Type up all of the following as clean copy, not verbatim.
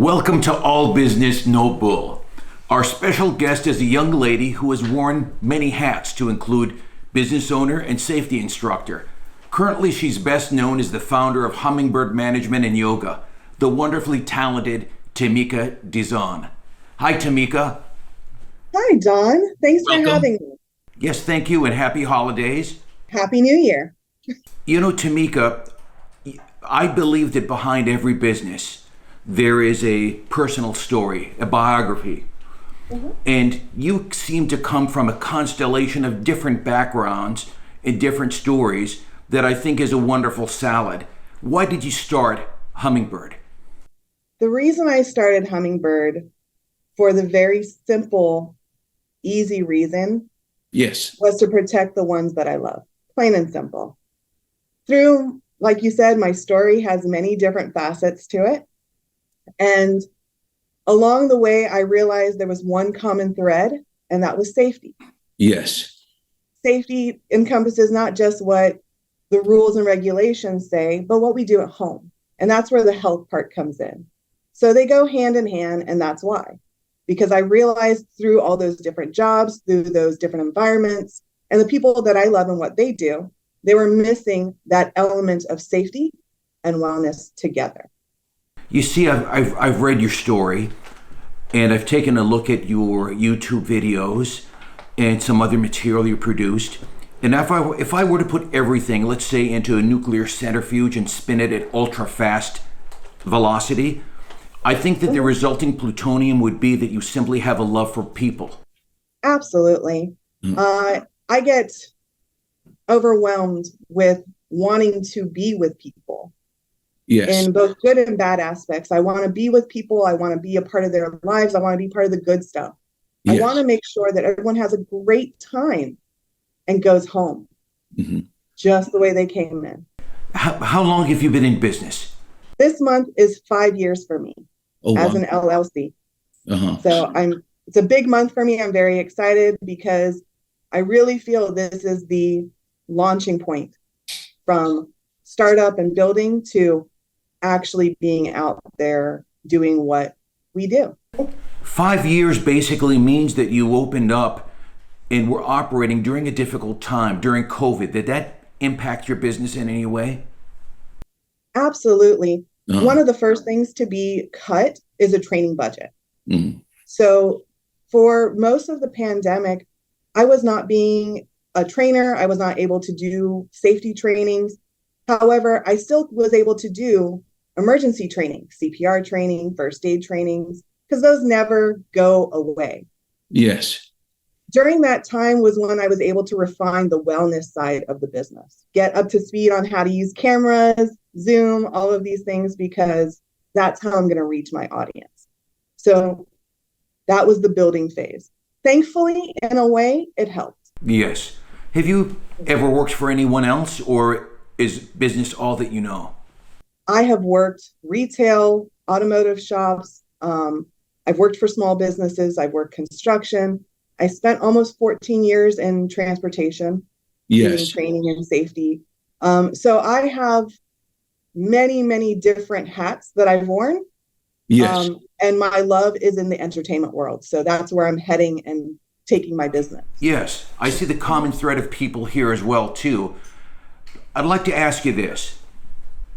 Welcome to All Business, No Bull. Our special guest is a young lady who has worn many hats to include business owner and safety instructor. Currently, she's best known as the founder of Hummingbird Management and Yoga, the wonderfully talented Tamica Dizon. Hi, Tamica. Hi, Don. Thanks Welcome. for having me. Yes, thank you, and happy holidays. Happy New Year. You know, Tamica, I believe that behind every business, there is a personal story, a biography. Mm-hmm. And you seem to come from a constellation of different backgrounds and different stories that I think is a wonderful salad. Why did you start Hummingbird? The reason I started Hummingbird, for the very simple, easy reason, Yes. was to protect the ones that I love. Plain and simple. Through, like you said, my story has many different facets to it. And along the way, I realized there was one common thread, and that was safety. Yes. Safety encompasses not just what the rules and regulations say, but what we do at home. And that's where the health part comes in. So they go hand in hand, and that's why. Because I realized through all those different jobs, through those different environments, and the people that I love and what they do, they were missing that element of safety and wellness together. You see, I've read your story, and I've taken a look at your YouTube videos and some other material you produced. And if I were to put everything, let's say, into a nuclear centrifuge and spin it at ultra fast velocity, I think that the resulting plutonium would be that you simply have a love for people. Absolutely. I get overwhelmed with wanting to be with people. Yes. In both good and bad aspects. I want to be with people. I want to be a part of their lives. I want to be part of the good stuff. Yes. I want to make sure that everyone has a great time and goes home just the way they came in. How long have you been in business? This month is 5 years for me as an LLC. So it's a big month for me. I'm very excited because I really feel this is the launching point from startup and building to actually being out there doing what we do. 5 years basically means that you opened up and were operating during a difficult time, during COVID. Did that impact your business in any way? Absolutely. One of the first things to be cut is a training budget. So for most of the pandemic, I was not being a trainer. I was not able to do safety trainings. However, I still was able to do emergency training, CPR training, first aid trainings, because those never go away. Yes. During that time was when I was able to refine the wellness side of the business, get up to speed on how to use cameras, Zoom, all of these things, because that's how I'm going to reach my audience. So that was the building phase. Thankfully, in a way, it helped. Yes. Have you ever worked for anyone else, or is business all that you know? I have worked retail, automotive shops. I've worked for small businesses. I've worked construction. I spent almost 14 years in transportation, doing training and safety. So I have many, many different hats that I've worn. Yes. And my love is in the entertainment world. So that's where I'm heading and taking my business. Yes. I see the common thread of people here as well, too. I'd like to ask you this.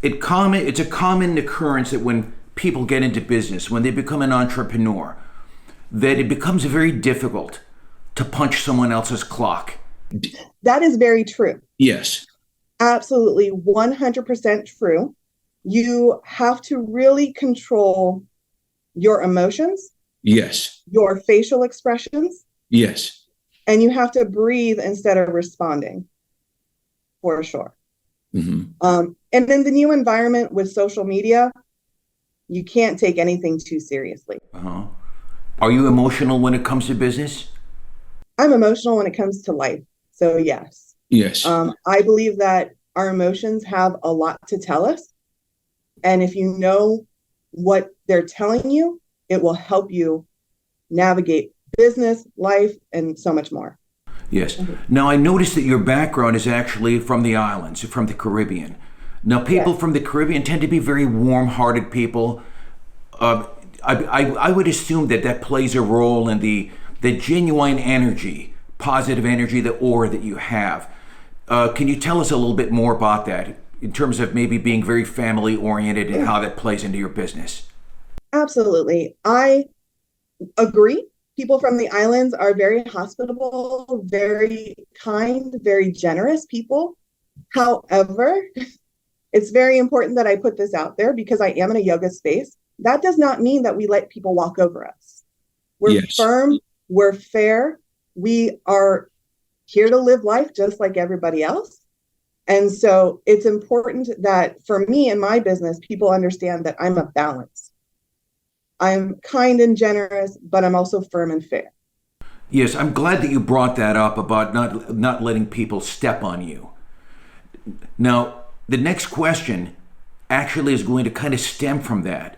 It's a common occurrence that when people get into business, when they become an entrepreneur, that it becomes very difficult to punch someone else's clock. That is very true. Yes. Absolutely 100% true. You have to really control your emotions. Yes. Your facial expressions. Yes. And you have to breathe instead of responding, for sure. And in the new environment with social media, you can't take anything too seriously. Are you emotional when it comes to business? I'm emotional when it comes to life. So yes. Yes. I believe that our emotions have a lot to tell us. And if you know what they're telling you, it will help you navigate business, life, and so much more. Yes. Now, I noticed that your background is actually from the islands, from the Caribbean. Now, people from the Caribbean tend to be very warm-hearted people. I would assume that that plays a role in the genuine energy, positive energy, the aura that you have. Can you tell us a little bit more about that in terms of maybe being very family oriented and how that plays into your business? Absolutely. I agree. People from the islands are very hospitable, very kind, very generous people. However, it's very important that I put this out there because I am in a yoga space. That does not mean that we let people walk over us. We're Yes. firm, we're fair, we are here to live life just like everybody else. And so it's important that for me in my business, people understand that I'm a balance. I'm kind and generous, but I'm also firm and fair. Yes, I'm glad that you brought that up about not letting people step on you. Now, the next question actually is going to kind of stem from that.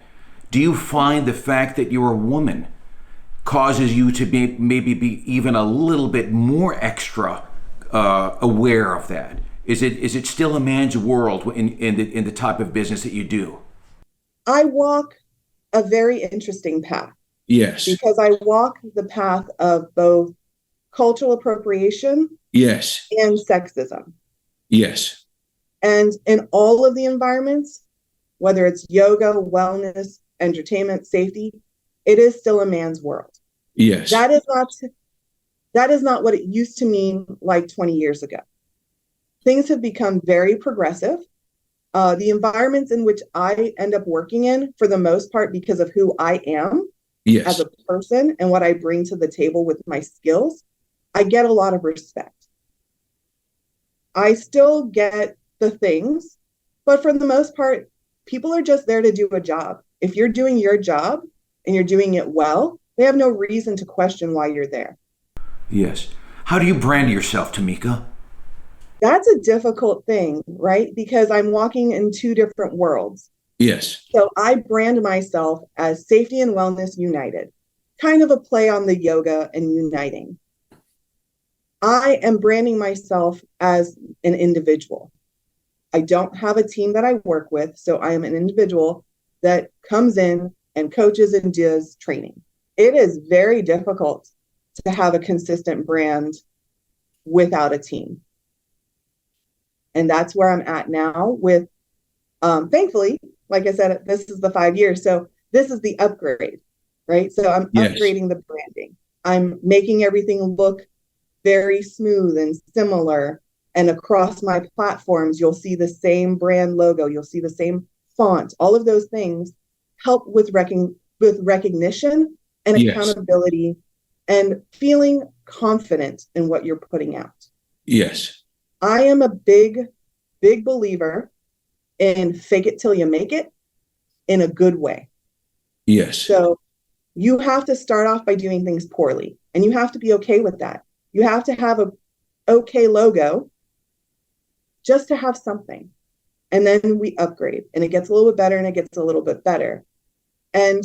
Do you find the fact that you're a woman causes you to maybe be even a little bit more extra aware of that? Is it still a man's world in the type of business that you do? I walk a very interesting path Yes. because I walk the path of both cultural appropriation Yes. and sexism. Yes. And in all of the environments, whether it's yoga, wellness, entertainment, safety, it is still a man's world. Yes. That is not what it used to mean like 20 years ago. Things have become very progressive. The environments in which I end up working in, for the most part, because of who I am Yes. as a person and what I bring to the table with my skills, I get a lot of respect. I still get the things, but for the most part, people are just there to do a job. If you're doing your job and you're doing it well, they have no reason to question why you're there. Yes. How do you brand yourself, Tamica? That's a difficult thing, right? Because I'm walking in two different worlds. Yes. So I brand myself as Safety and Wellness United, kind of a play on the yoga and uniting. I am branding myself as an individual. I don't have a team that I work with, so I am an individual that comes in and coaches and does training. It is very difficult to have a consistent brand without a team. And that's where I'm at now with, thankfully, like I said, this is the 5 years. So this is the upgrade, right? So I'm Yes. upgrading the branding. I'm making everything look very smooth and similar. And across my platforms, you'll see the same brand logo. You'll see the same font. All of those things help with recognition and Yes. accountability and feeling confident in what you're putting out. Yes. I am a big, big believer in fake it till you make it in a good way. Yes. So you have to start off by doing things poorly, and you have to be okay with that. You have to have a okay logo just to have something. And then we upgrade, and it gets a little bit better, and it gets a little bit better. And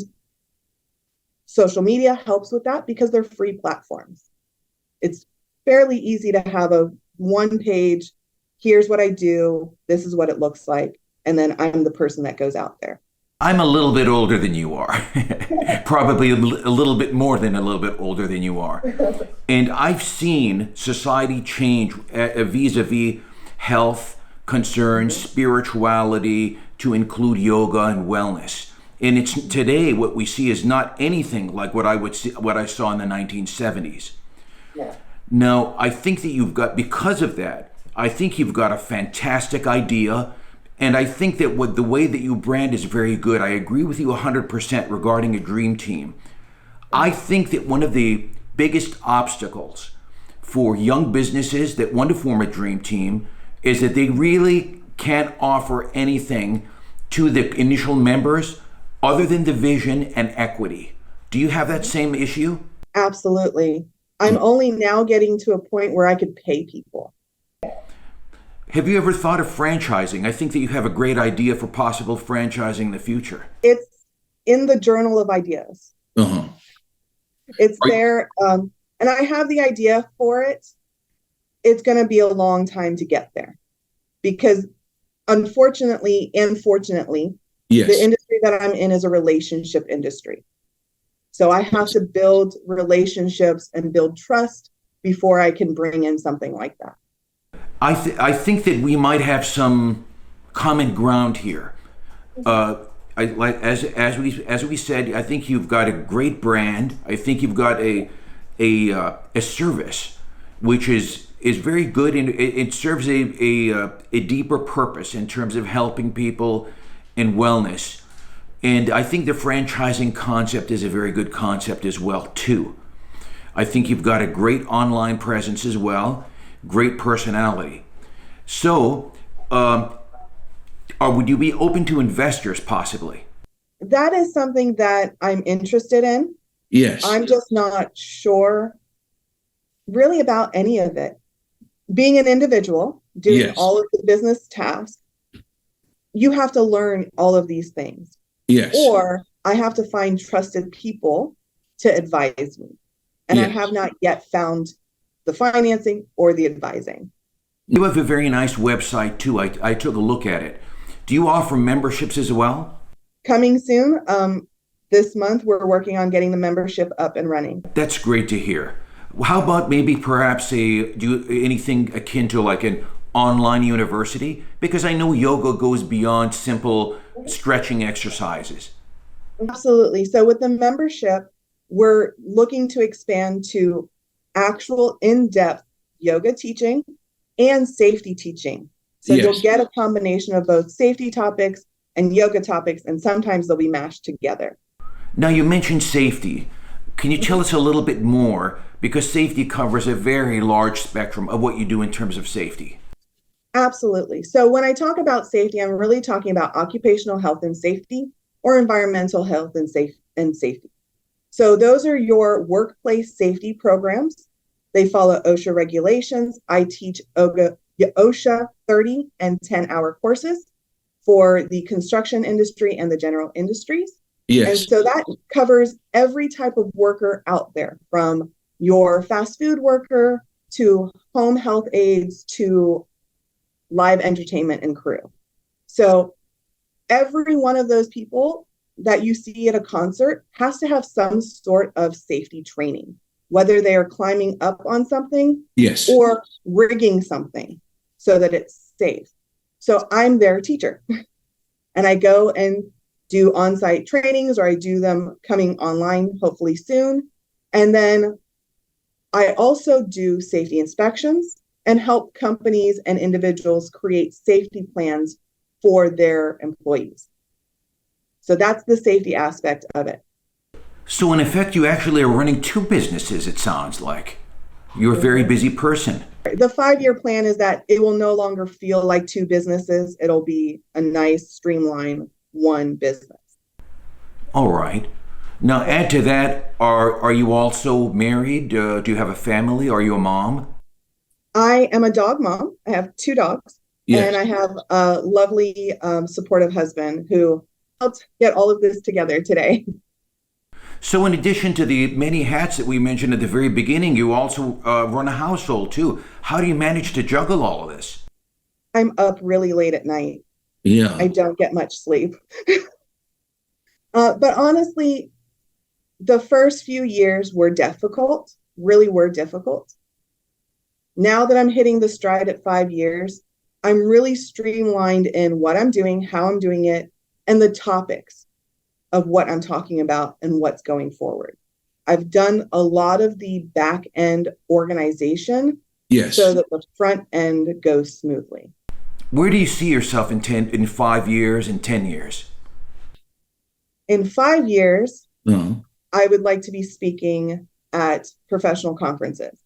social media helps with that because they're free platforms. It's fairly easy to have a one page, here's what I do, this is what it looks like, and then I'm the person that goes out there. I'm a little bit older than you are. Probably a little bit more than a little bit older than you are. And I've seen society change vis-a-vis health concerns, spirituality, to include yoga and wellness. And it's today what we see is not anything like what I saw in the 1970s. Yeah. Now, I think that because of that, I think you've got a fantastic idea. And I think that the way that you brand is very good. I agree with you 100% regarding a dream team. I think that one of the biggest obstacles for young businesses that want to form a dream team is that they really can't offer anything to the initial members other than the vision and equity. Do you have that same issue? Absolutely. I'm only now getting to a point where I could pay people. Have you ever thought of franchising? I think that you have a great idea for possible franchising in the future. It's in the journal of ideas. Uh-huh. It's there. And I have the idea for it. It's going to be a long time to get there because unfortunately and fortunately, Yes. the industry that I'm in is a relationship industry. So I have to build relationships and build trust before I can bring in something like that. I think that we might have some common ground here. As we said, I think you've got a great brand. I think you've got a service which is very good, and it serves a deeper purpose in terms of helping people and wellness. And I think the franchising concept is a very good concept as well too. I think you've got a great online presence as well, great personality. So, would you be open to investors possibly? That is something that I'm interested in. Yes. I'm just not sure really about any of it. Being an individual, doing Yes. all of the business tasks, you have to learn all of these things. Yes. Or I have to find trusted people to advise me. And I Yes. have not yet found the financing or the advising. You have a very nice website too. I took a look at it. Do you offer memberships as well? Coming soon, this month, we're working on getting the membership up and running. That's great to hear. How about maybe perhaps anything akin to like an online university? Because I know yoga goes beyond simple stretching exercises. Absolutely. So with the membership, we're looking to expand to actual in-depth yoga teaching and safety teaching. So Yes. you'll get a combination of both safety topics and yoga topics, and sometimes they'll be mashed together. Now you mentioned safety. Can you tell us a little bit more? Because safety covers a very large spectrum of what you do in terms of safety. Absolutely. So when I talk about safety, I'm really talking about occupational health and safety or environmental health and safety. So those are your workplace safety programs. They follow OSHA regulations. I teach OSHA 30 and 10-hour courses for the construction industry and the general industries. And Yes. so that covers every type of worker out there, from your fast food worker to home health aides to live entertainment and crew. So every one of those people that you see at a concert has to have some sort of safety training, whether they are climbing up on something Yes. or rigging something so that it's safe. So I'm their teacher and I go and do on-site trainings, or I do them coming online, hopefully soon. And then I also do safety inspections and help companies and individuals create safety plans for their employees. So that's the safety aspect of it. So in effect, you actually are running two businesses, it sounds like. You're a very busy person. The 5-year plan is that it will no longer feel like two businesses. It'll be a nice, streamlined one business. All right. Now add to that, are you also married? Do you have a family? Are you a mom? I am a dog mom. I have 2 dogs. Yes. And I have a lovely, supportive husband who helped get all of this together today. So in addition to the many hats that we mentioned at the very beginning, you also run a household too. How do you manage to juggle all of this? I'm up really late at night. Yeah. I don't get much sleep. But honestly, the first few years were difficult, really were difficult. Now that I'm hitting the stride at 5 years, I'm really streamlined in what I'm doing, how I'm doing it, and the topics of what I'm talking about and what's going forward. I've done a lot of the back end organization Yes. so that the front end goes smoothly. Where do you see yourself in 5 years and 10 years? In 5 years, Uh-huh. I would like to be speaking at professional conferences,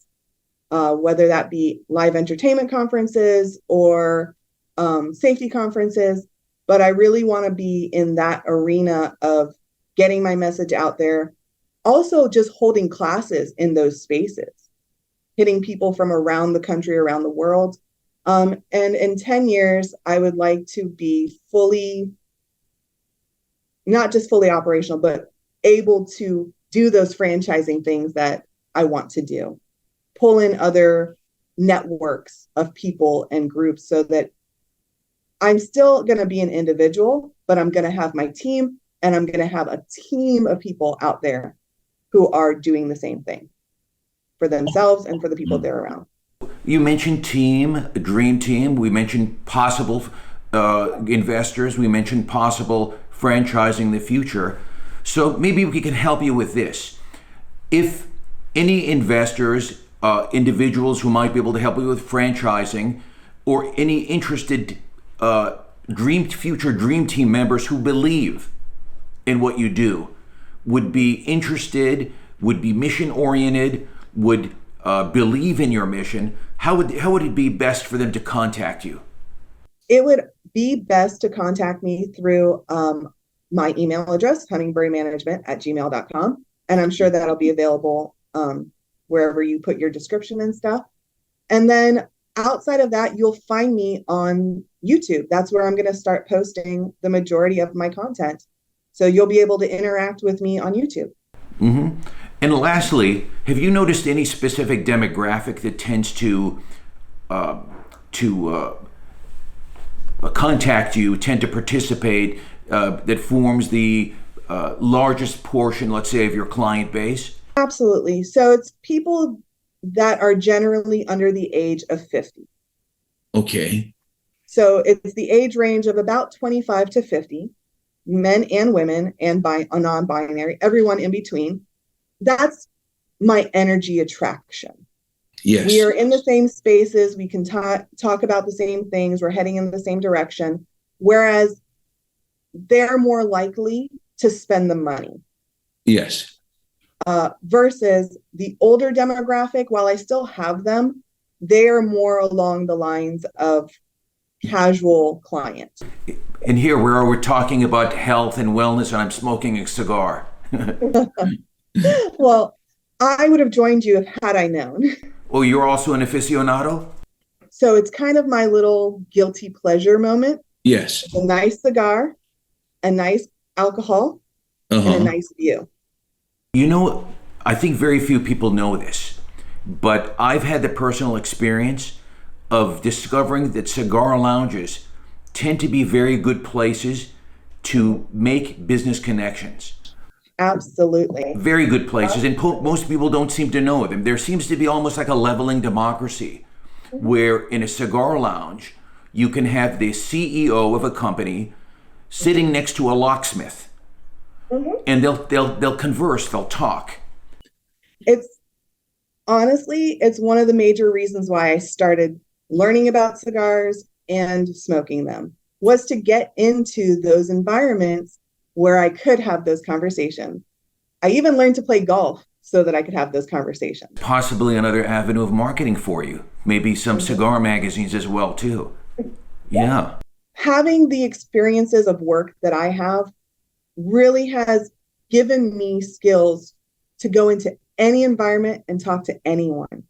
whether that be live entertainment conferences or safety conferences. But I really want to be in that arena of getting my message out there. Also, just holding classes in those spaces, hitting people from around the country, around the world. And in 10 years, I would like to be not just fully operational, but able to do those franchising things that I want to do. Pull in other networks of people and groups so that I'm still going to be an individual, but I'm going to have my team, and I'm going to have a team of people out there who are doing the same thing for themselves and for the people they're around. You mentioned team, a dream team. We mentioned possible investors. We mentioned possible franchising in the future. So maybe we can help you with this. If any investors, individuals who might be able to help you with franchising, or any interested future dream team members who believe in what you do, would be interested, would be mission oriented, would believe in your mission, how would it be best for them to contact you? It would be best to contact me through my email address, hummingbirdmanagement@gmail.com. And I'm sure that'll be available wherever you put your description and stuff. And then outside of that, you'll find me on YouTube. That's where I'm going to start posting the majority of my content. So you'll be able to interact with me on YouTube. Mm-hmm. And lastly, have you noticed any specific demographic that tends to contact you, tend to participate, that forms the largest portion, let's say, of your client base? Absolutely. So it's people that are generally under the age of 50. Okay. So it's the age range of about 25 to 50, men and women, and non-binary, everyone in between. That's my energy attraction. Yes. We are in the same spaces. We can talk about the same things. We're heading in the same direction. Whereas they're more likely to spend the money. Yes. Versus the older demographic, while I still have them, they are more along the lines of casual client. And here we're talking about health and wellness, and I'm smoking a cigar. Well, I would have joined you had I known. Oh, you're also an aficionado? So it's kind of my little guilty pleasure moment. Yes. A nice cigar, a nice alcohol, and a nice view. You know, I think very few people know this, but I've had the personal experience of discovering that cigar lounges tend to be very good places to make business connections. Absolutely. Very good places, and most people don't seem to know them. There seems to be almost like a leveling democracy, where in a cigar lounge, you can have the CEO of a company sitting next to a locksmith, and they'll converse, they'll talk. It's one of the major reasons why I started learning about cigars and smoking them, was to get into those environments where I could have those conversations. I even learned to play golf so that I could have those conversations. Possibly another avenue of marketing for you. Maybe some cigar magazines as well, too. Yeah. Having the experiences of work that I have really has given me skills to go into any environment and talk to anyone.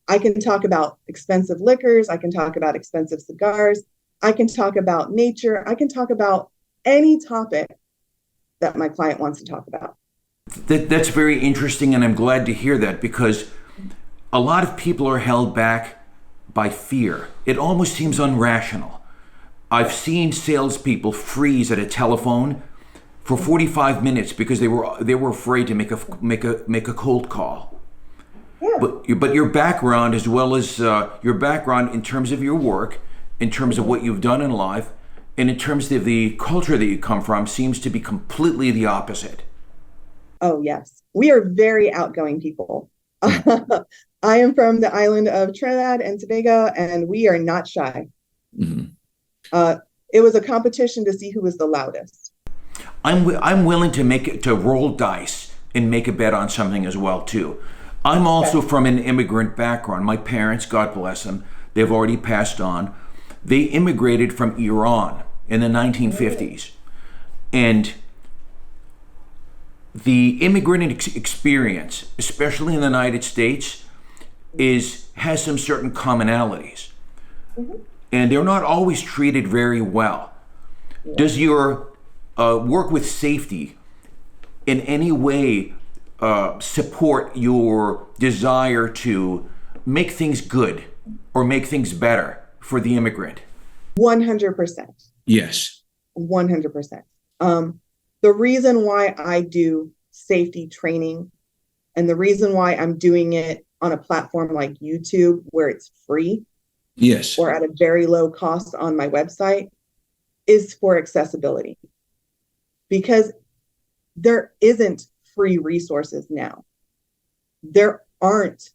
I can talk about expensive liquors. I can talk about expensive cigars. I can talk about nature. I can talk about any topic that my client wants to talk about. That's very interesting, and I'm glad to hear that, because a lot of people are held back by fear. It almost seems irrational. I've seen salespeople freeze at a telephone for 45 minutes because they were afraid to make a cold call. Yeah. But your background, as well as your background in terms of your work, in terms of what you've done in life, and in terms of the culture that you come from, seems to be completely the opposite. Oh, yes. We are very outgoing people. I am from the island of Trinidad and Tobago, and we are not shy. Mm-hmm. It was a competition to see who was the loudest. I'm willing to roll dice and make a bet on something as well, too. I'm also from an immigrant background. My parents, God bless them, they've already passed on. They immigrated from Iran in the 1950s. And the immigrant experience, especially in the United States, has some certain commonalities. And they're not always treated very well. Does your work with safety in any way support your desire to make things good or make things better for the immigrant? 100%. Yes. 100%. The reason why I do safety training And the reason why I'm doing it on a platform like YouTube, where it's free Yes. or at a very low cost on my website, is for accessibility. Because there isn't free resources now. There aren't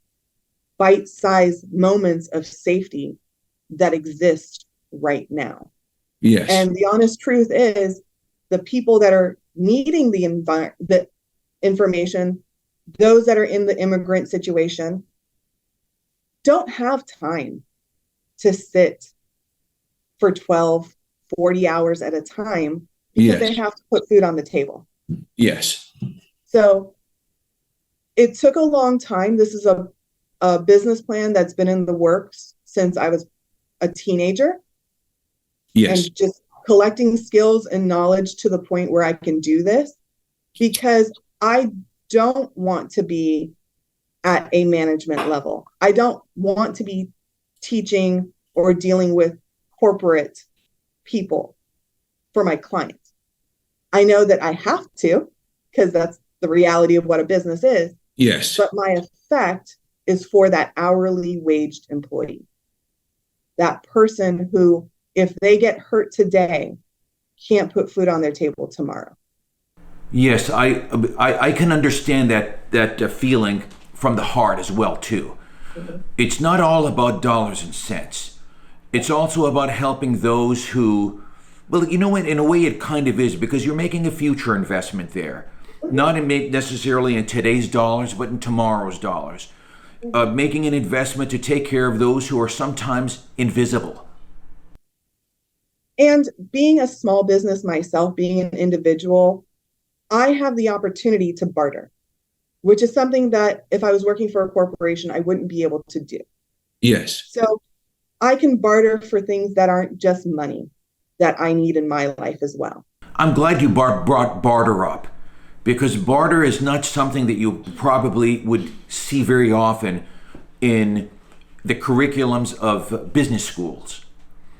bite-sized moments of safety that exist right now. Yes. And the honest truth is, the people that are needing the information, those that are in the immigrant situation, don't have time to sit for 12, 40 hours at a time because they have to put food on the table. Yes. So it took a long time. This is a business plan that's been in the works since I was a teenager. Yes. And just collecting skills and knowledge to the point where I can do this, because I don't want to be at a management level. I don't want to be teaching or dealing with corporate people for my clients. I know that I have to, because that's the reality of what a business is. Yes. But my effect is for that hourly waged employee. That person who, if they get hurt today, can't put food on their table tomorrow. Yes, I can understand that feeling from the heart as well too. Mm-hmm. It's not all about dollars and cents. It's also about helping those who, well, you know what, in a way it kind of is, because you're making a future investment there. Mm-hmm. Not necessarily in today's dollars, but in tomorrow's dollars. Mm-hmm. Making an investment to take care of those who are sometimes invisible. And being a small business myself, being an individual, I have the opportunity to barter, which is something that if I was working for a corporation, I wouldn't be able to do. Yes. So I can barter for things that aren't just money that I need in my life as well. I'm glad you brought barter up, because barter is not something that you probably would see very often in the curriculums of business schools.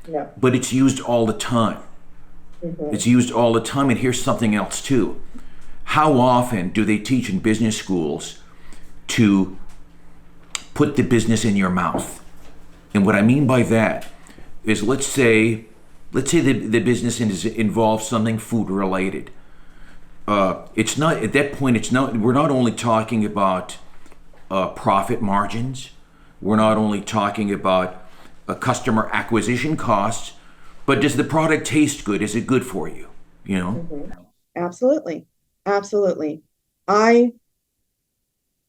Yeah. But it's used all the time. Mm-hmm. It's used all the time. And here's something else too. How often do they teach in business schools to put the business in your mouth? And what I mean by that is, let's say the business involves something food related. It's not, at that point, we're not only talking about profit margins. We're not only talking about customer acquisition costs, but does the product taste good? Is it good for you? You know? Mm-hmm. Absolutely. Absolutely. I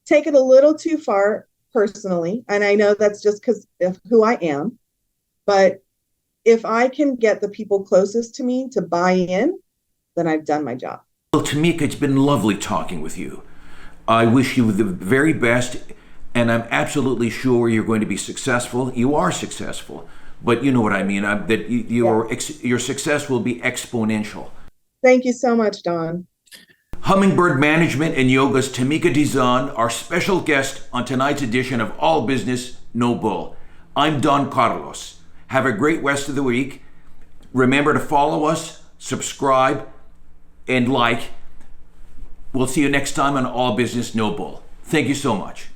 take it a little too far personally, and I know that's just because of who I am, but if I can get the people closest to me to buy in, then I've done my job. Well, Tamica, it's been lovely talking with you. I wish you the very best, and I'm absolutely sure you're going to be successful. You are successful, but you know what I mean, that your success will be exponential. Thank you so much, Don. Hummingbird Management and Yoga's Tamica Dizon, our special guest on tonight's edition of All Business, No Bull. I'm Don Carlos. Have a great rest of the week. Remember to follow us, subscribe, and like. We'll see you next time on All Business, No Bull. Thank you so much.